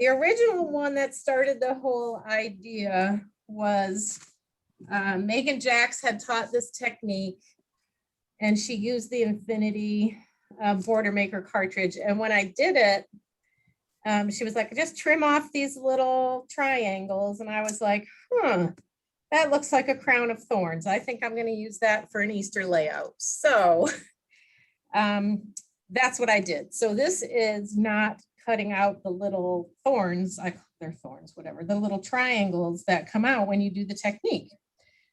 The original one that started the whole idea was Megan Jacks had taught this technique, and she used the Infinity border maker cartridge. And when I did it, she was like, just trim off these little triangles. And I was like, that looks like a crown of thorns. I think I'm going to use that for an Easter layout. So that's what I did. So this is not cutting out the little thorns, they're thorns, whatever, the little triangles that come out when you do the technique.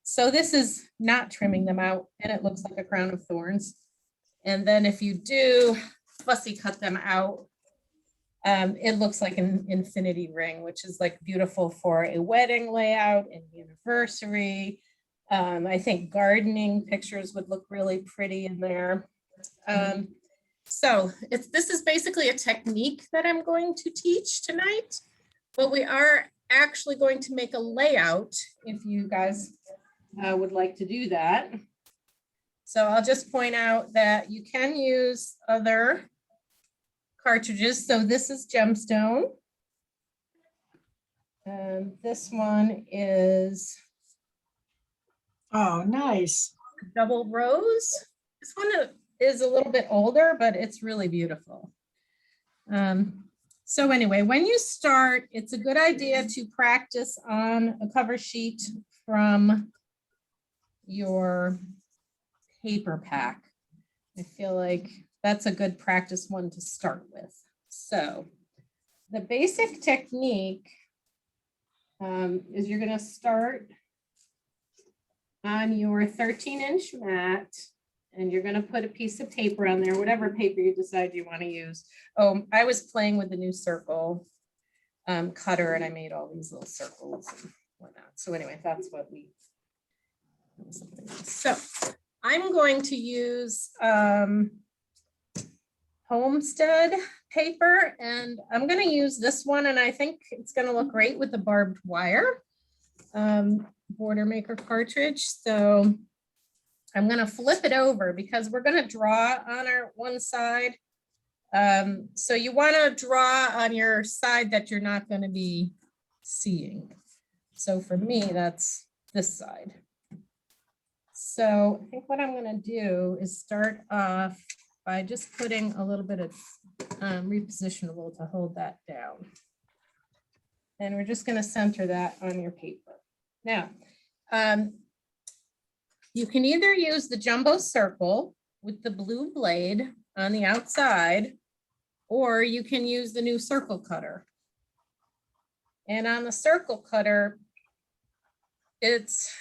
So this is not trimming them out, and it looks like a crown of thorns. And then if you do fussy cut them out, it looks like an infinity ring, which is like beautiful for a wedding layout, an anniversary. I think gardening pictures would look really pretty in there. So this is basically a technique that I'm going to teach tonight, but we are actually going to make a layout if you guys would like to do that. So I'll just point out that you can use other cartridges. So this is gemstone. This one is nice. double rose. This one is a little bit older, but it's really beautiful. So anyway, when you start, it's a good idea to practice on a cover sheet from your paper pack. I feel like that's a good practice one to start with. So the basic technique is you're going to start on your 13-inch mat, and you're going to put a piece of paper on there, whatever paper you decide you want to use. Oh, I was playing with the new circle cutter, and I made all these little circles and whatnot. So anyway, that's what we. So I'm going to use Homestead paper, and I'm going to use this one, and I think it's going to look great with the barbed wire border maker cartridge. So I'm going to flip it over because we're going to draw on our one side. So you want to draw on your side that you're not going to be seeing. So for me, that's this side. So I think what I'm going to do is start off by just putting a little bit of repositionable to hold that down. And we're just going to center that on your paper. Now, you can either use the jumbo circle with the blue blade on the outside, or you can use the new circle cutter. And on the circle cutter, it's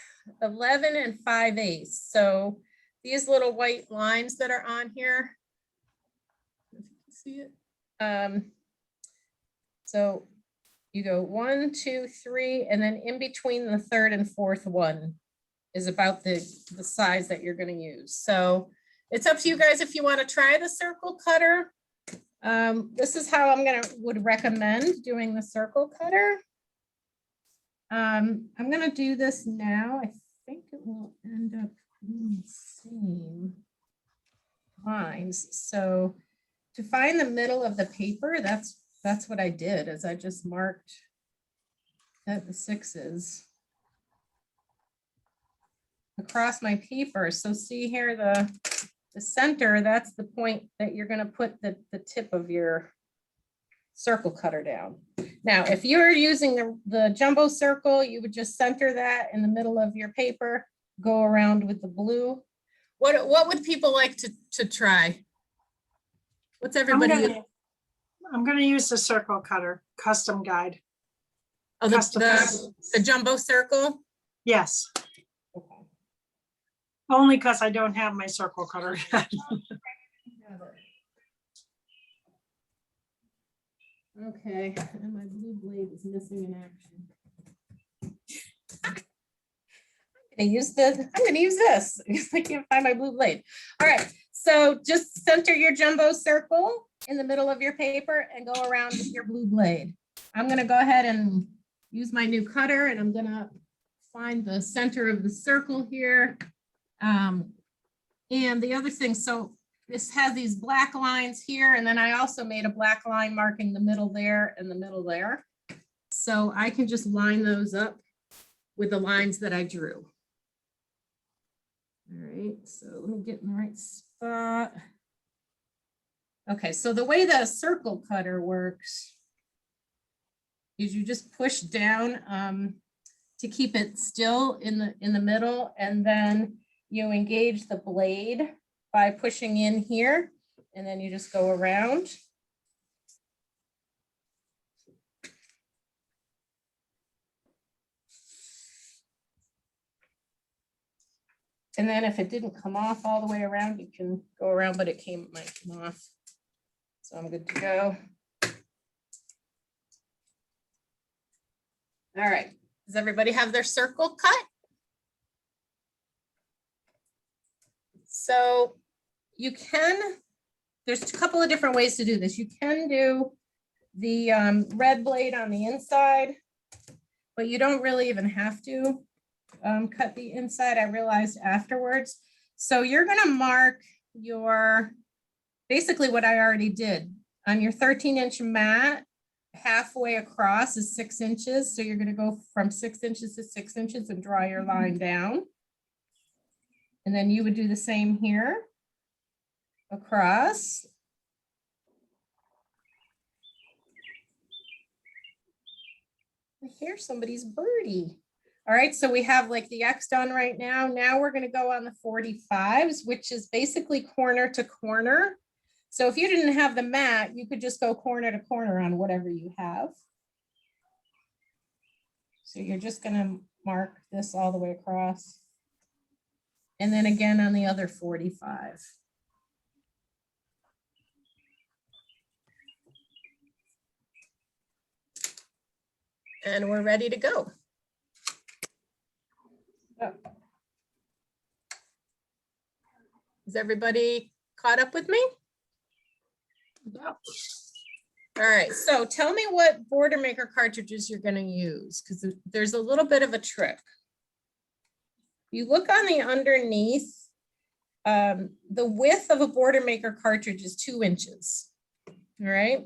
11 5/8. So these little white lines that are on here, if you can see it. So you go 1, 2, 3, and then in between the third and fourth one is about the size that you're going to use. So it's up to you guys if you want to try the circle cutter. This is how would recommend doing the circle cutter. I'm going to do this now. I think it will end up being the same lines. So to find the middle of the paper, that's what I did, is I just marked at the 6s across my paper. So see here, the center, that's the point that you're going to put the tip of your circle cutter down. Now, if you're using the jumbo circle, you would just center that in the middle of your paper, go around with the blue. What would people like to try? What's everybody? I'm going to use the circle cutter custom guide. Oh, the jumbo circle? Yes. Okay. Only because I don't have my circle cutter yet. Okay, and my blue blade is missing in action. I'm gonna use this because I can't find my blue blade. All right, so just center your jumbo circle in the middle of your paper and go around with your blue blade. I'm gonna go ahead and use my new cutter, and I'm gonna find the center of the circle here. And the other thing, so this has these black lines here, and then I also made a black line marking the middle there and the middle there. So I can just line those up with the lines that I drew. All right, so let me get in the right spot. Okay, so the way that a circle cutter works is you just push down to keep it still in the middle, and then you engage the blade by pushing in here, and then you just go around. And then if it didn't come off all the way around, you can go around, but it might come off. So I'm good to go. All right, does everybody have their circle cut? So you can, there's a couple of different ways to do this. You can do the red blade on the inside, but you don't really even have to cut the inside. I realized afterwards. So you're gonna mark your, basically what I already did. On your 13-inch mat, halfway across is 6 inches. So you're gonna go from 6 inches to 6 inches and draw your line down. And then you would do the same here across. I hear somebody's birdie. All right, so we have like the X done right now. Now we're gonna go on the 45s, which is basically corner to corner. So if you didn't have the mat, you could just go corner to corner on whatever you have. So you're just gonna mark this all the way across. And then again on the other 45. And we're ready to go. Oh. Is everybody caught up with me? Yep. All right, so tell me what border maker cartridges you're going to use, because there's a little bit of a trick. You look on the underneath, the width of a border maker cartridge is 2 inches. All right,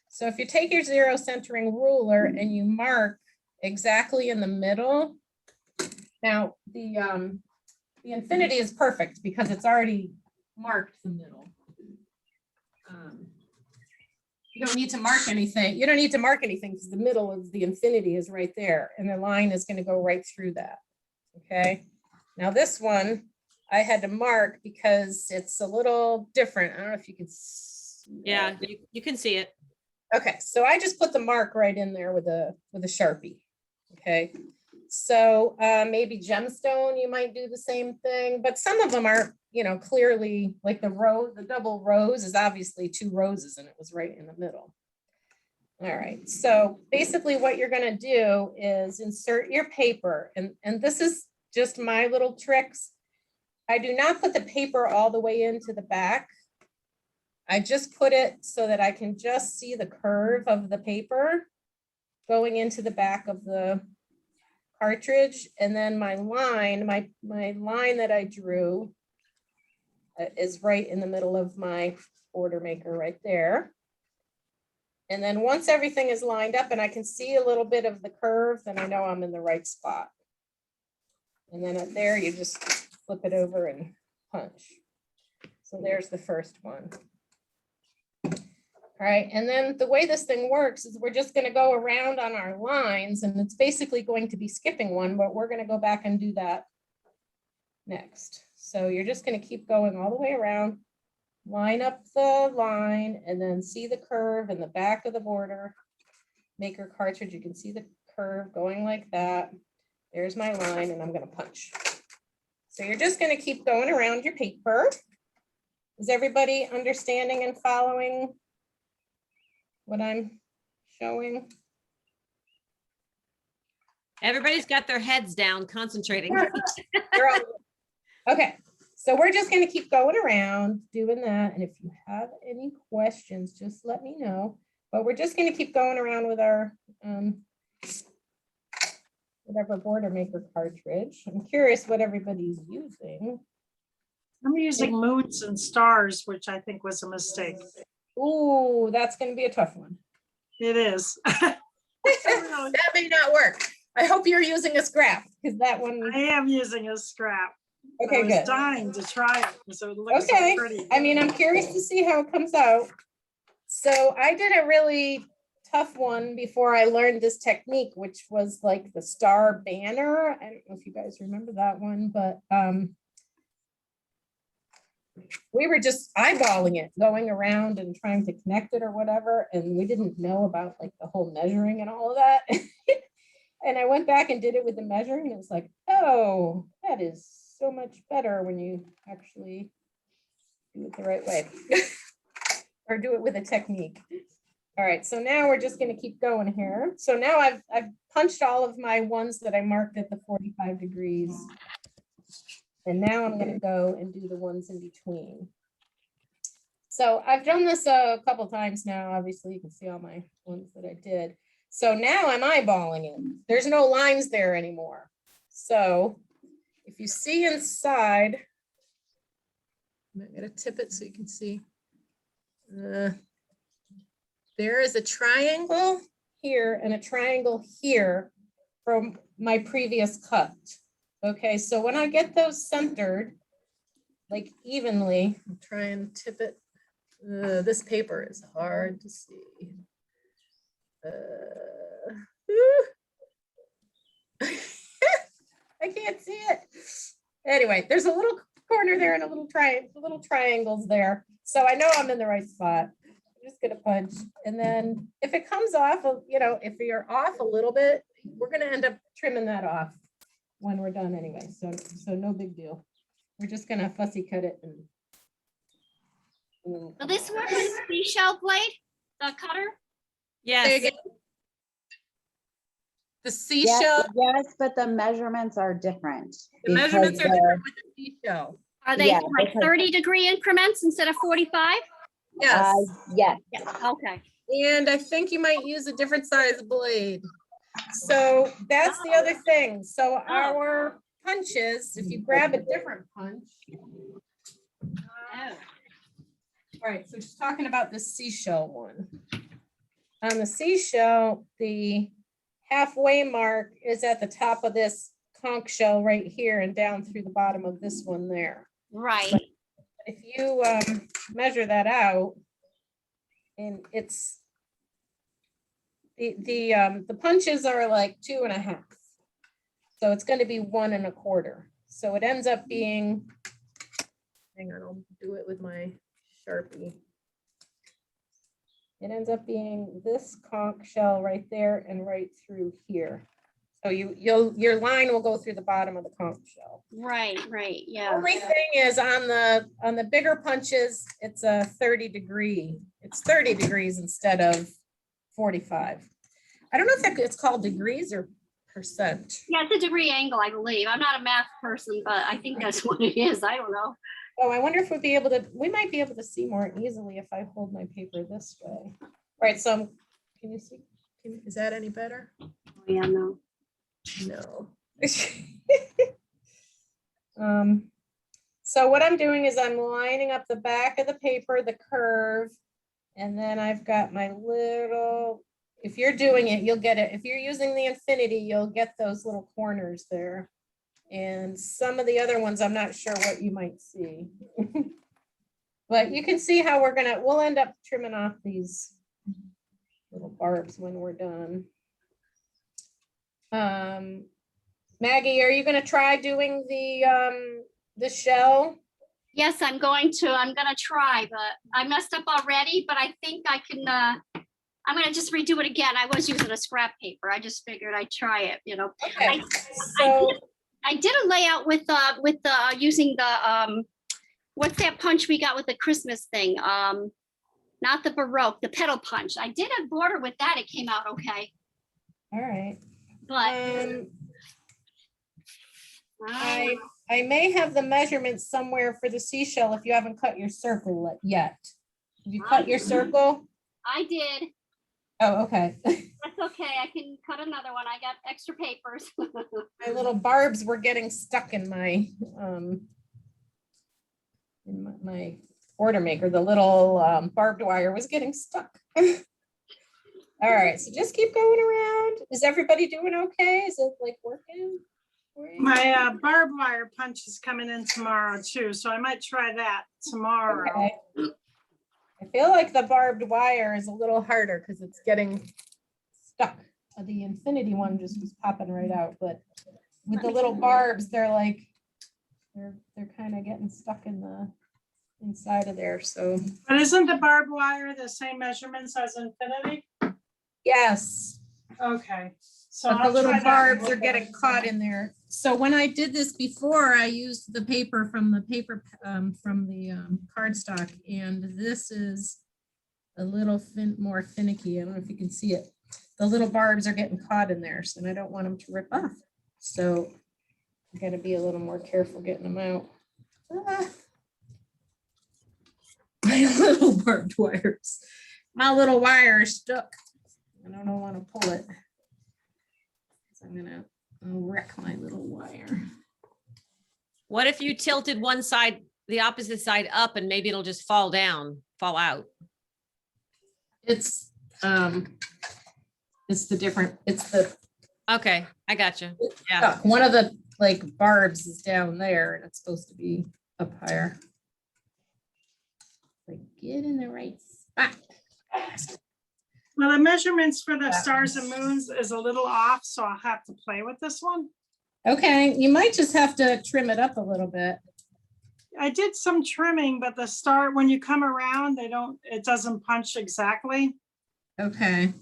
so if you take your 0 centering ruler and you mark exactly in the middle, now the infinity is perfect because it's already marked the middle. You don't need to mark anything. You don't need to mark anything because the middle of the infinity is right there, and the line is going to go right through that. Okay. Now this one I had to mark because it's a little different. I don't know if you can see. Yeah, you can see it. Okay, so I just put the mark right in there with a Sharpie. Okay, so maybe gemstone, you might do the same thing, but some of them are, you know, clearly like the double rose is obviously 2 roses and it was right in the middle. All right, so basically what you're gonna do is insert your paper, and this is just my little tricks. I do not put the paper all the way into the back. I just put it so that I can just see the curve of the paper going into the back of the cartridge. And then my line, my line that I drew is right in the middle of my border maker right there. And then once everything is lined up and I can see a little bit of the curve, then I know I'm in the right spot. And then up there, you just flip it over and punch. So there's the first one. All right, and then the way this thing works is we're just gonna go around on our lines, and it's basically going to be skipping one, but we're gonna go back and do that next. So you're just gonna keep going all the way around, line up the line, and then see the curve in the back of the border maker cartridge. You can see the curve going like that. There's my line, and I'm gonna punch. So you're just gonna keep going around your paper. Is everybody understanding and following what I'm showing? Everybody's got their heads down, concentrating. Okay, so we're just gonna keep going around doing that. And if you have any questions, just let me know. But we're just gonna keep going around with our whatever border maker cartridge. I'm curious what everybody's using. I'm using moons and stars, which I think was a mistake. Ooh, that's gonna be a tough one. It is. That may not work. I hope you're using a scrap, because that one, I am using a scrap. I okay, was good. dying to try it because it looks so Okay, pretty. I mean, I'm curious to see how it comes out. So I did a really tough one before I learned this technique, which was like the star banner. I don't know if you guys remember that one, but we were just eyeballing it, going around and trying to connect it or whatever, and we didn't know about like the whole measuring and all of that. And I went back and did it with the measuring, and it was like, oh, that is so much better when you actually do it the right way. Or do it with a technique. All right, so now we're just gonna keep going here. So now I've punched all of my ones that I marked at the 45 degrees. And now I'm gonna go and do the ones in between. So I've done this a couple times now. Obviously, you can see all my ones that I did. So now I'm eyeballing it. There's no lines there anymore. So if you see inside, I'm gonna tip it so you can see. There is a triangle here and a triangle here from my previous cut. Okay, so when I get those centered, like evenly, I'll try and tip it. This paper is hard to see. I can't see it. Anyway, there's a little corner there and a little triangles there. So I know I'm in the right spot. I'm just gonna punch. And then if it comes off, you know, if you're off a little bit, we're gonna end up trimming that off when we're done anyway. So no big deal. We're just gonna fussy cut it. And Will this work with the seashell blade, the cutter? Yes, the seashell, Yes, but the measurements are different. the measurements are because different with the seashell. Are they Yeah, like because- 30-degree increments instead of 45? Yes. Yes, Yeah, okay. And I think you might use a different size blade. So that's the other thing. So our punches, if you grab a different punch. Oh. All right, so just talking about the seashell one. On the seashell, the halfway mark is at the top of this conch shell right here and down through the bottom of this one there. Right. If you measure that out, and it's the punches are like 2.5. So it's going to be 1 1/4. So it ends up being, hang on, I'll do it with my Sharpie. It ends up being this conch shell right there and right through here. So your line will go through the bottom of the conch shell. Right, yeah. Only thing is on the bigger punches, it's a 30 degree. It's 30 degrees instead of 45. I don't know if it's called degrees or percent. Yeah, it's a degree angle, I believe. I'm not a math person, but I think that's what it is. I don't know. Oh, I wonder if we might be able to see more easily if I hold my paper this way. All right, so can you see? Is that any better? Oh, yeah, no. No. So what I'm doing is I'm lining up the back of the paper, the curve, and then I've got my little, if you're doing it, you'll get it. If you're using the infinity, you'll get those little corners there. And some of the other ones, I'm not sure what you might see. But you can see how we'll end up trimming off these little barbs when we're done. Maggie, are you gonna try doing the shell? Yes, I'm going to try, but I messed up already, but I think I can, I'm gonna just redo it again. I was using a scrap paper. I just figured I'd try it, you know. Okay, so I did a layout with using the, what's that punch we got with the Christmas thing? Not the Baroque, the pedal punch. I did a border with that. It came out okay. all right. But I may have the measurements somewhere for the seashell if you haven't cut your circle yet. Have you cut your circle? I did. Oh, okay. That's okay. I can cut another one. I got extra papers. My little barbs were getting stuck in my in my order maker, the little barbed wire was getting stuck. All right, so just keep going around. Is everybody doing okay? Is it like working? My barbed wire punch is coming in tomorrow too, so I might try that tomorrow. Okay. I feel like the barbed wire is a little harder because it's getting stuck. The infinity one just was popping right out, but with the little barbs, they're like, they're kind of getting stuck in the inside of there, so. But isn't the barbed wire the same measurements as infinity? Yes, Okay. So but the I'll little try that. barbs are getting caught in there. So when I did this before, I used the paper from the cardstock, and this is a little more finicky. I don't know if you can see it. The little barbs are getting caught in there, so I don't want them to rip off. So I gotta be a little more careful getting them out. Ah. My little barbed wires. My little wire is stuck. I don't want to pull it. So I'm gonna wreck my little wire. What if you tilted one side, the opposite side up, and maybe it'll just fall down, fall out? It's the different, it's the, Okay, I got you. Yeah. one of the like barbs is down there and it's supposed to be up higher. Like get in the right spot. Well, the measurements for the stars and moons is a little off, so I'll have to play with this one. Okay, you might just have to trim it up a little bit. I did some trimming, but the star, when you come around, it doesn't punch exactly. Okay.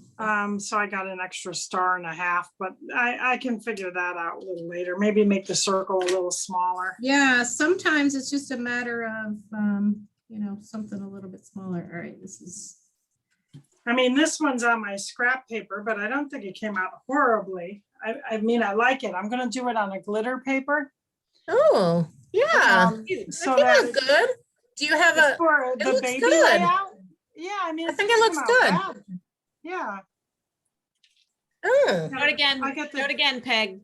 So I got an extra 1.5 stars, but I can figure that out a little later. Maybe make the circle a little smaller. Yeah, sometimes it's just a matter of, something a little bit smaller. All right, this is. I mean, this one's on my scrap paper, but I don't think it came out horribly. I mean, I like it. I'm gonna do it on a glitter paper. Oh, yeah. So I think that that's good. Do you have it's a, for it the looks baby good. layout. Yeah, I mean, I think didn't it looks come out good. bad. Yeah. oh, Do it again, I get do it again, Peg.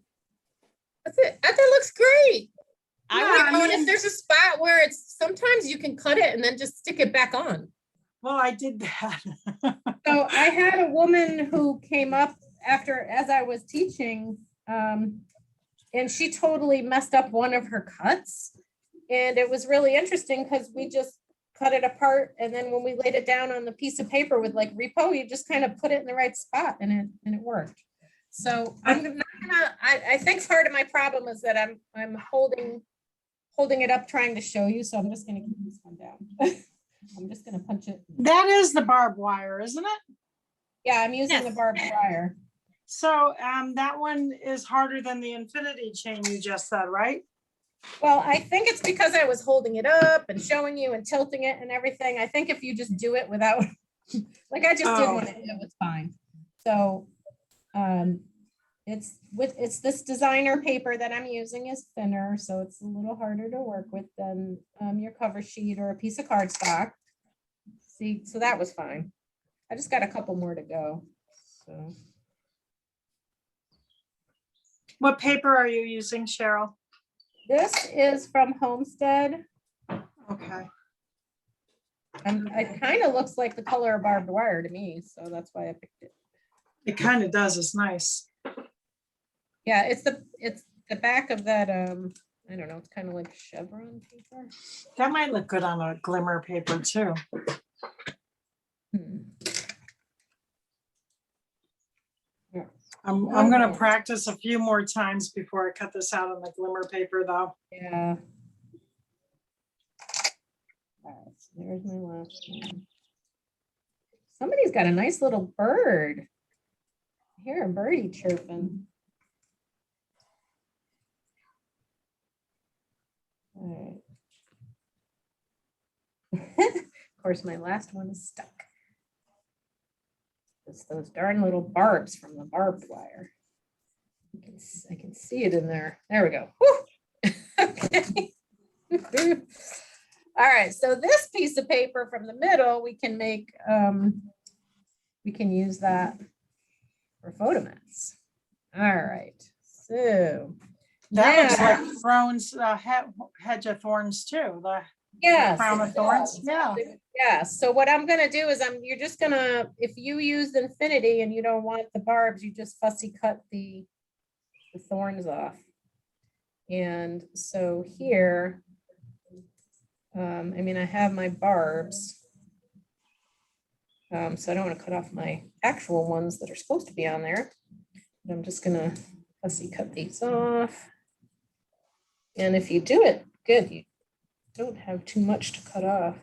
that's it. I think it looks great. I Yeah, would, I And mean- if there's a spot where it's, sometimes you can cut it and then just stick it back on. Well, I did that. So I had a woman who came up as I was teaching, and she totally messed up one of her cuts. And it was really interesting because we just cut it apart. And then when we laid it down on the piece of paper with like repo, you just kind of put it in the right spot and it worked. So I think part of my problem is that I'm holding it up, trying to show you. So I'm just gonna keep this one down. I'm just gonna punch it. That is the barbed wire, isn't it? Yeah, I'm using the Yes. barbed wire. So that one is harder than the infinity chain you just said, right? Well, I think it's because I was holding it up and showing you and tilting it and everything. I think if you just do it without, like I just did Oh. when it was fine. So it's this designer paper that I'm using is thinner, so it's a little harder to work with than your cover sheet or a piece of cardstock. See, so that was fine. I just got a couple more to go. So What paper are you using, Cheryl? this is from Homestead. Okay. And it kind of looks like the color of barbed wire to me, so that's why I picked it. It kind of does. It's nice. Yeah, it's the back of that, I don't know, it's kind of like chevron paper. That might look good on a glimmer paper too. Hmm. Yeah. I'm gonna practice a few more times before I cut this out on the glimmer paper though. Yeah. All right, so there's my last one. Somebody's got a nice little bird. I hear a birdie chirping. All right. Of course, my last one is stuck. It's those darn little barbs from the barbed wire. I can see it in there. There we go. Whew. Okay. All right, so this piece of paper from the middle, we can make, we can use that for photo mats. All right, so That looks now- like Thrones hedge of thorns too. Yes. Crown it of thorns, does. yeah. Yeah, so what I'm gonna do is you're just gonna, if you use infinity and you don't want the barbs, you just fussy cut the thorns off. And so here, I mean, I have my barbs. So I don't want to cut off my actual ones that are supposed to be on there. But I'm just gonna fussy cut these off. And if you do it good, you don't have too much to cut off.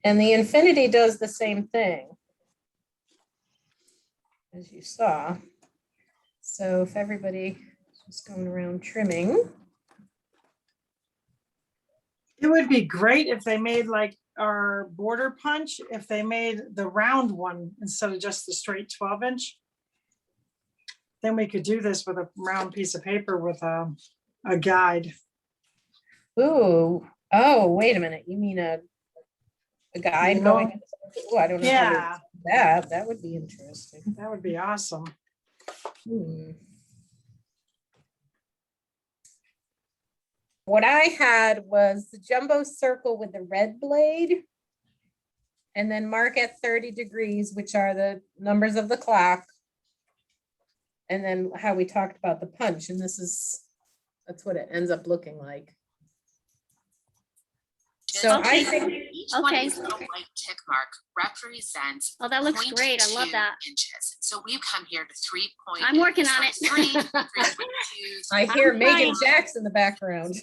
And the infinity does the same thing, as you saw. So if everybody is just going around trimming. It would be great if they made like our border punch, if they made the round one instead of just the straight 12-inch. Then we could do this with a round piece of paper with a guide. Ooh, oh, wait a minute. You mean a guide Yeah. going? Oh, I don't know. How Yeah, to do that. That would be interesting. that would be awesome. Hmm. What I had was the jumbo circle with the red blade. And then mark at 30 degrees, which are the numbers of the clock. And then how we talked about the punch. And that's what it ends up looking like. So I think, Each one Okay. of these little white tick mark represents. Oh, that looks great. I love 0.2 that. inches. So we've come here to 3 point. I'm working on it. 3.2. I hear I'm Megan trying. Jackson in the background.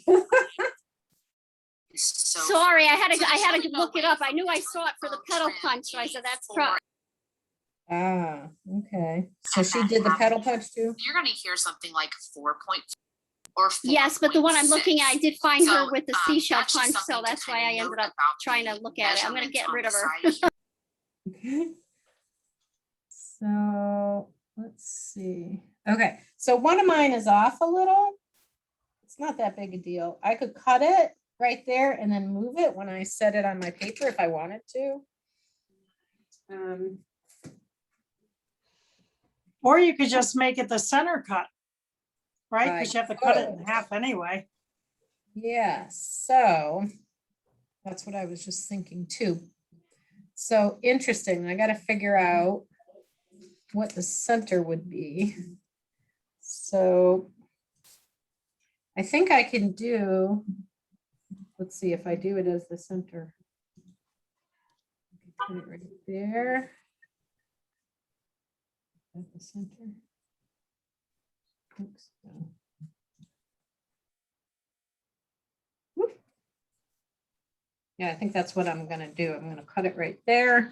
So Sorry, I had so to there's really no look it way up. for I knew I one saw it for the to pedal trim punch, so I said that's for- pro. Ah, okay. So she did the pedal punch too? You're gonna hear something like 4 or 4. Yes, but the one I'm looking at, I did find her with the seashell that's just punch, so something to that's why kinda I ended note up about trying to the look at it. I'm gonna measurements get on rid the of her. side here. Okay. So let's see. Okay, so one of mine is off a little. It's not that big a deal. I could cut it right there and then move it when I set it on my paper if I wanted to. Or you could just make it the center cut, right? I Because you have to cut it in could. half anyway. Yeah, so that's what I was just thinking too. So interesting. I got to figure out what the center would be. So I think I can do, let's see if I do it as the center. Put it right there. At the center. Oops, no. Whoop. Yeah, I think that's what I'm gonna do. I'm gonna cut it right there.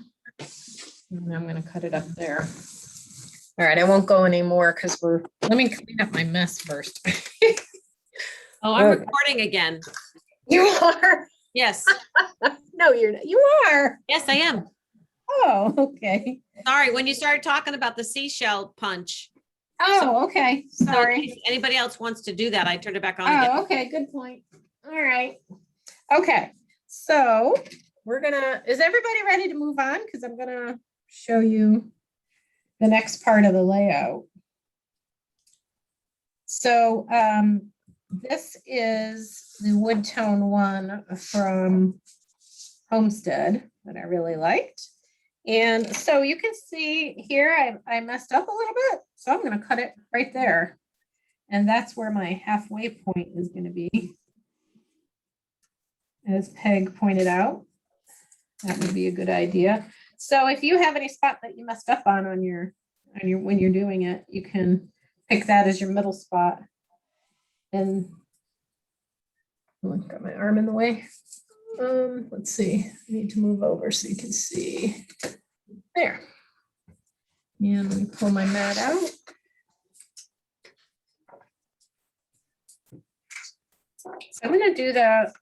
And I'm gonna cut it up there. All right, I won't go anymore because let me clean up my mess first. Oh, I'm Okay. recording again. You are? Yes, No, you're not. You are. yes, I am. Oh, okay. Sorry, when you started talking about the seashell punch. Oh, okay. So Sorry. if anybody else wants to do that, I turned it back on again. Oh, okay, good point. All right. Okay, so is everybody ready to move on? Because I'm gonna show you the next part of the layout. So this is the wood tone one from Homestead that I really liked. And so you can see here, I messed up a little bit, so I'm gonna cut it right there. And that's where my halfway point is gonna be. As Peg pointed out, that would be a good idea. So if you have any spot that you messed up on when you're doing it, you can pick that as your middle spot. And oh, I've got my arm in the way. Let's see, I need to move over so you can see. There. And let me pull my mat out. So I'm gonna do the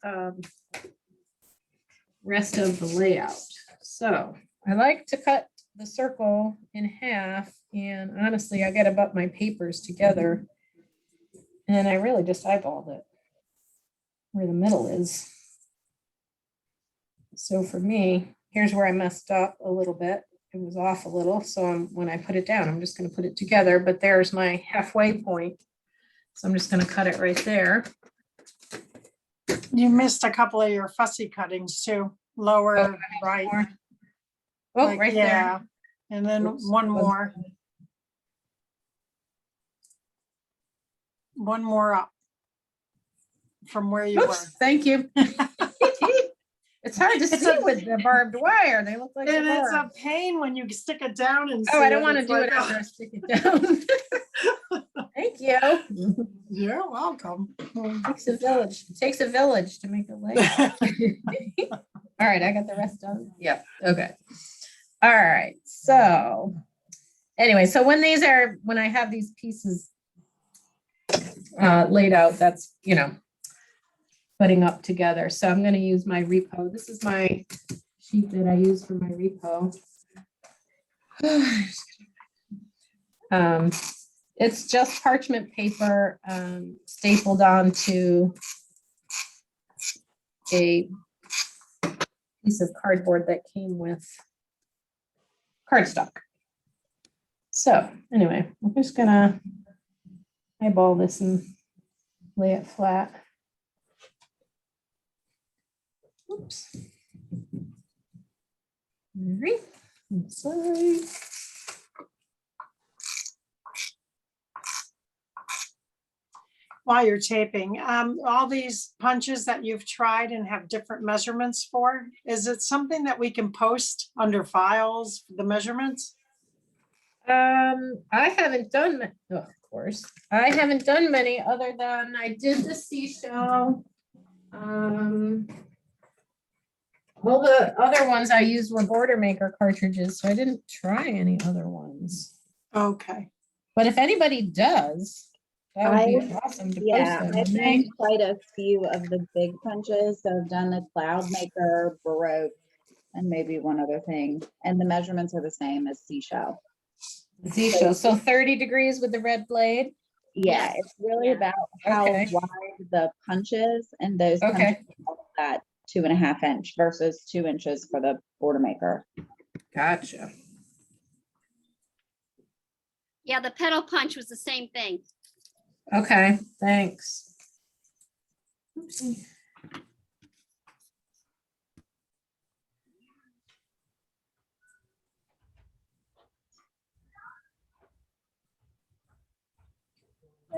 rest of the layout. So I like to cut the circle in half, and honestly, I gotta butt my papers together. And I really just eyeballed it where the middle is. So for me, here's where I messed up a little bit. It was off a little, so when I put it down, I'm just gonna put it together, but there's my halfway point. So I'm just gonna cut it right there. You missed a couple of your fussy cuttings too, lower right. More. Oh, like, right yeah. there. And then Oops. one more. One more up from where you were. Oops, thank you. It's hard to It's see a- with the barbed wire. They look like the And it's a barbed. pain when you stick it down and. Oh, see I don't want to It's do like, it after I stick it down. Thank you. You're welcome. Takes a village. It takes a village to make a layout. All right, I got the rest done. Yep. Okay. All right. So anyway, so when I have these pieces laid out, that's, putting up together. So I'm going to use my repo. This is my sheet that I use for my repo. It's just parchment paper stapled onto a piece of cardboard that came with cardstock. So anyway, I'm just gonna eyeball this and lay it flat. Oops. All right. Inside. While you're taping, all these punches that you've tried and have different measurements for, is it something that we can post under files, the measurements? I haven't done, of course, I haven't done many other than I did the seashell. All the other ones I used were Border Maker cartridges, so I didn't try any other ones. Okay. But if anybody does, that would be I- awesome to post Yeah, them. I've And done quite a few of the big punches. So I've done the Cloud Maker, Baroque, and maybe one other thing. And the measurements are the same as seashell. seashell, so 30 degrees with the red blade. Yeah, it's really Yeah. about how Okay. wide the punch is, and those Okay. punches are that 2.5 inch versus 2 inches for the Border Maker. Gotcha. Yeah, the pedal punch was the same thing. Okay, thanks. Oopsie.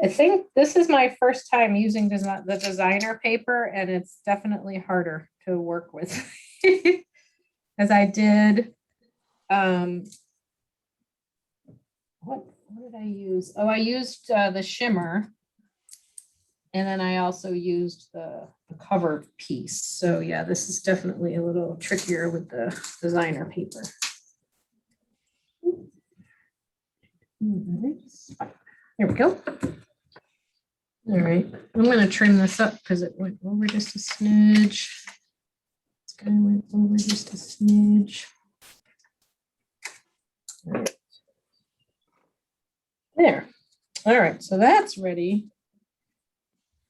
I think this is my first time using the designer paper, and it's definitely harder to work with. As I did, what did I use? Oh, I used the shimmer. And then I also used the cover piece. So yeah, this is definitely a little trickier with the designer paper. There we go. All right, I'm gonna trim this up because it went over just a smidge. This guy went over just a smidge. All right. There. All right, so that's ready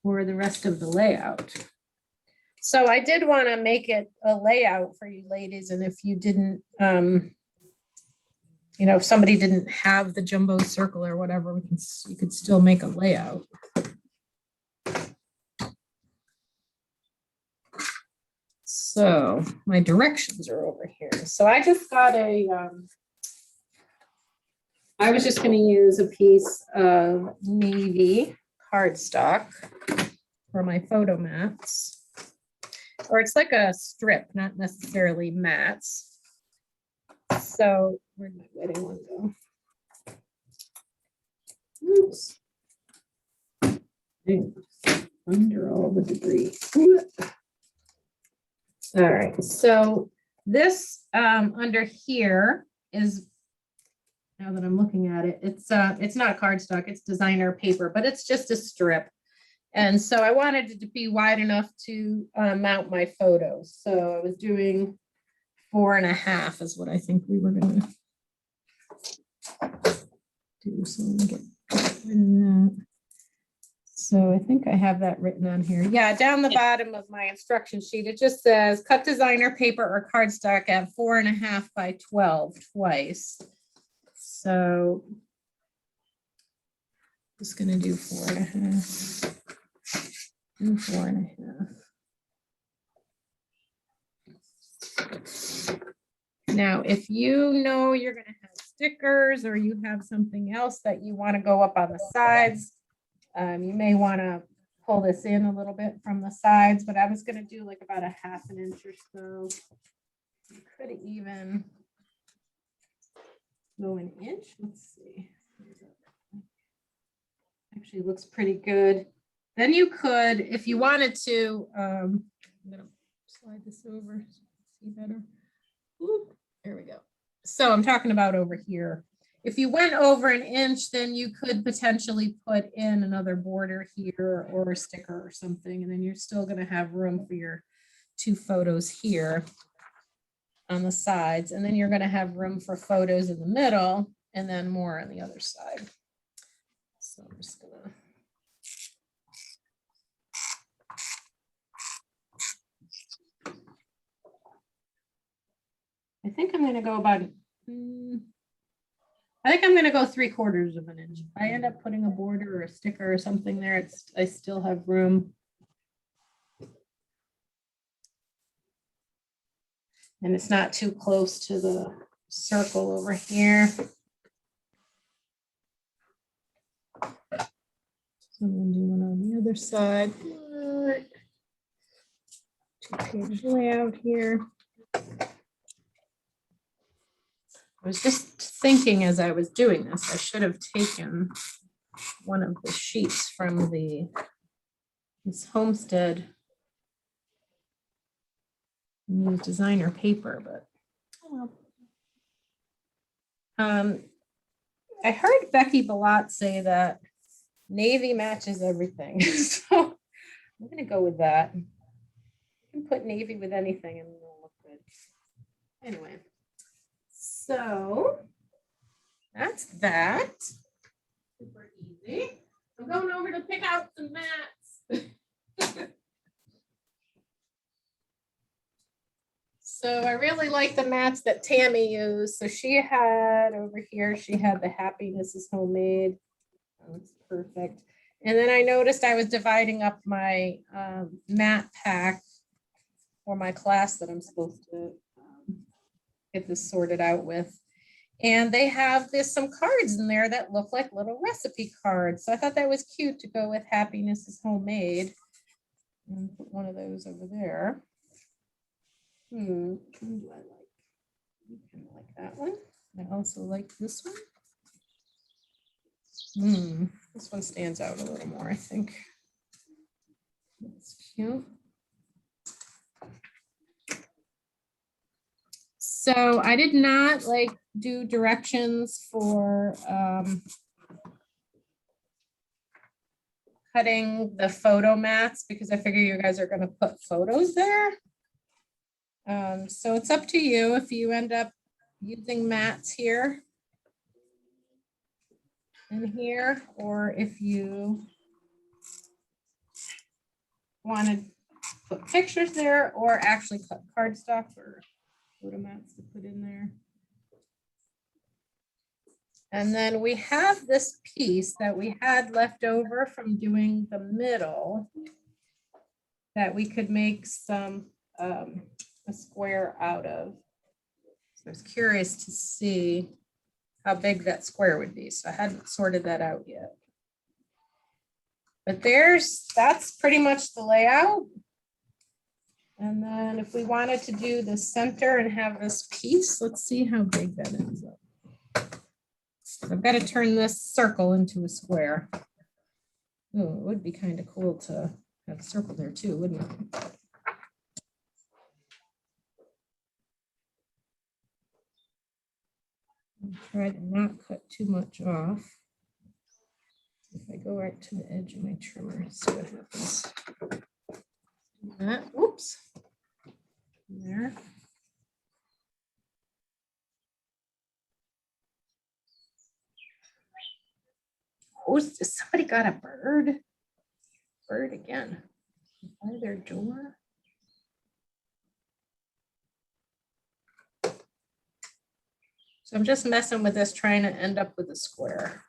for the rest of the layout. So I did want to make it a layout for you ladies, and if you didn't, if somebody didn't have the jumbo circle or whatever, you could still make a layout. So my directions are over here. So I just got I was just going to use a piece of navy cardstock for my photo mats, or it's like a strip, not necessarily mats. So where'd my wedding one go? Oops. Under all the debris. All right, so this under here is, now that I'm looking at it, it's not cardstock, it's designer paper, but it's just a strip. And so I wanted it to be wide enough to mount my photos. So I was doing 4.5 is what I think we were gonna do. So let me get rid of that. So I think I have that written on here. Yeah, down the bottom of my instruction sheet, it just says cut designer paper or cardstock at 4.5 by 12 twice. So just gonna do 4.5 and 4.5. Now, if you know you're gonna have stickers or you have something else that you want to go up on the sides, you may want to pull this in a little bit from the sides, but I was gonna do like about a 1/2 inch or so. You could even go an inch. Let's see. Actually looks pretty good. Then you could, if you wanted to, I'm gonna slide this over so you can see better. Oop, there we go. So I'm talking about over here. If you went over an inch, then you could potentially put in another border here or a sticker or something, and then you're still gonna have room for your 2 photos here on the sides, and then you're gonna have room for photos in the middle and then more on the other side. So I'm just gonna. I think I'm gonna go about, I think I'm gonna go 3/4 of an inch. If I end up putting a border or a sticker or something there, I still have room. And it's not too close to the circle over here. So I'm gonna do one on the other side. 2-page layout here. I was just thinking as I was doing this, I should have taken one of the sheets from this Homestead new designer paper, but oh well. I heard Becky Ballot say that navy matches everything, so I'm gonna go with that. You can put navy with anything and it'll look good. Anyway, so that's that. Super easy. I'm going over to pick out some mats. So I really like the mats that Tammy used. So she had over here, she had the Happiness is Homemade. That's perfect. And then I noticed I was dividing up my mat pack for my class that I'm supposed to get this sorted out with. And they have some cards in there that look like little recipe cards. So I thought that was cute to go with Happiness is Homemade. And put one of those over there. Who do I like? You can like that one. I also like this one. This one stands out a little more, I think. That's cute. So I did not do directions for cutting the photo mats because I figure you guys are going to put photos there. So it's up to you if you end up using mats here and here, or if you want to put pictures there or actually cut cardstock or photo mats to put in there. And then we have this piece that we had left over from doing the middle that we could make some a square out of. So I was curious to see how big that square would be. So I hadn't sorted that out yet. But that's pretty much the layout. And then if we wanted to do the center and have this piece, let's see how big that ends up. So I've got to turn this circle into a square. Oh, it would be kind of cool to have a circle there too, wouldn't it? Try to not cut too much off. If I go right to the edge of my trimmer, see what happens. That, whoops. There. Oh, somebody got a bird? Bird again. By their door. So I'm just messing with this, trying to end up with a square.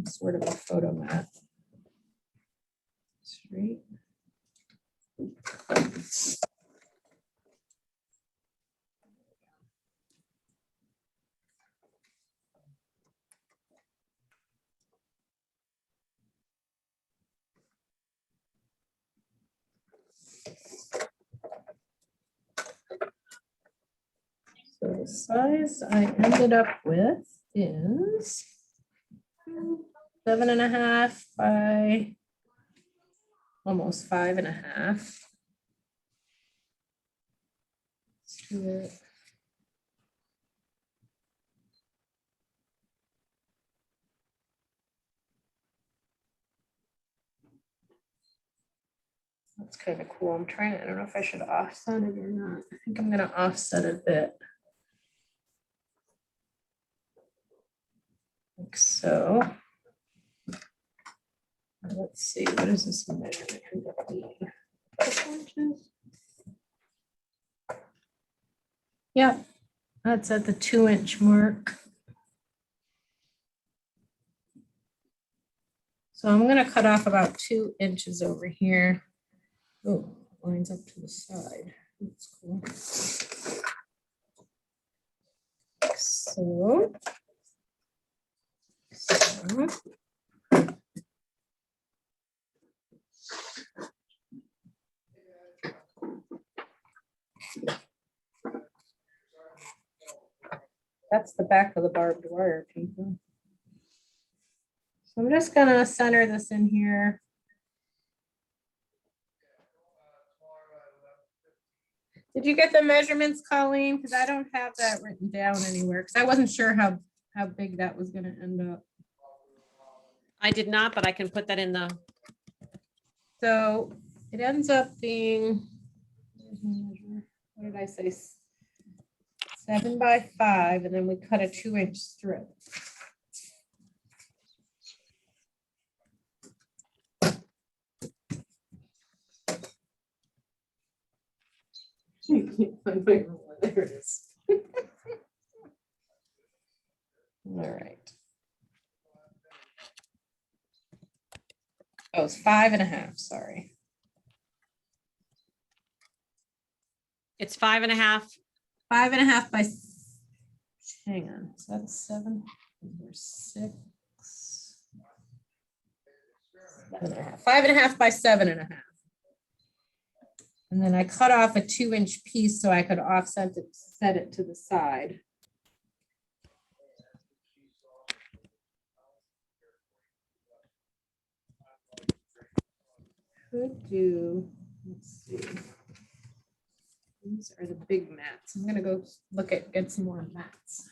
Sort of a photo mat. Straight. size I ended up with is 7.5 by almost 5.5. Let's do it. That's kind of cool. I'm trying to, I don't know if I should offset it or not. I think I'm gonna offset it a bit. Like so. Let's see, what is this measurement end up being? 4 inches? Yeah, that's at the 2-inch mark. So I'm gonna cut off about 2 inches over here. Oh, lines up to the side. That's cool. So. That's the back of the barbed wire, people. So I'm just gonna center this in here. Did you get the measurements, Colleen? Because I don't have that written down anywhere, because I wasn't sure how big that was gonna end up. I did not, but I can put that in the, So it ends up being, what did I say? 7 by 5, and then we cut a 2-inch strip. There it is. All right. Oh, it's 5.5, sorry. it's 5.5. 5.5 by, hang on, is that 7 or 6? 7.5. 5.5 by 7.5. And then I cut off a 2-inch piece so I could offset it, set it to the side. Could do, let's see. These are the big mats. I'm gonna go get some more mats.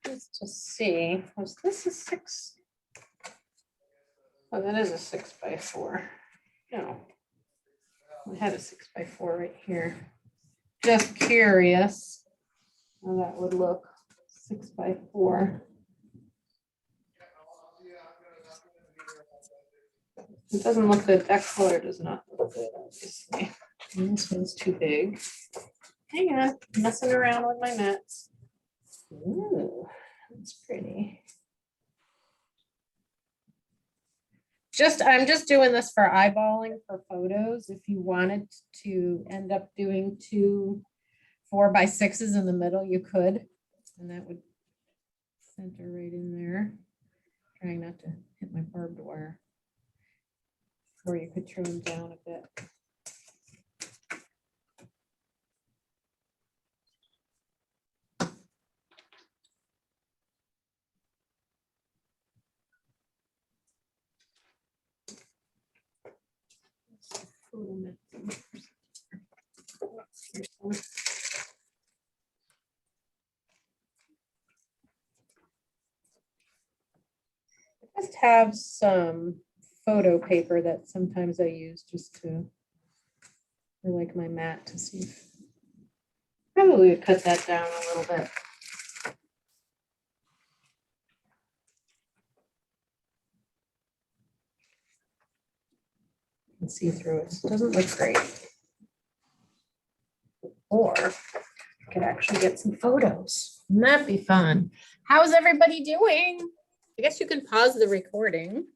Let's just see, was this a 6? Oh, that is a 6 by 4. No. I had a 6 by 4 right here. Just curious how that would look. 6 by 4. It doesn't look good. That color does not look good, obviously. And this one's too big. Hang on, messing around with my mats. Ooh, that's pretty. I'm just doing this for eyeballing for photos. If you wanted to end up doing 2 4 by 6s in the middle, you could, and that would center right in there. Trying not to hit my barbed wire. Or you could trim them down a bit. I just have some photo paper that sometimes I use just to, for like my mat to see. Probably would cut that down a little bit. You can see through it. It doesn't look great. Or I could actually get some photos. Wouldn't that be fun? How's everybody doing? I guess you can pause the recording.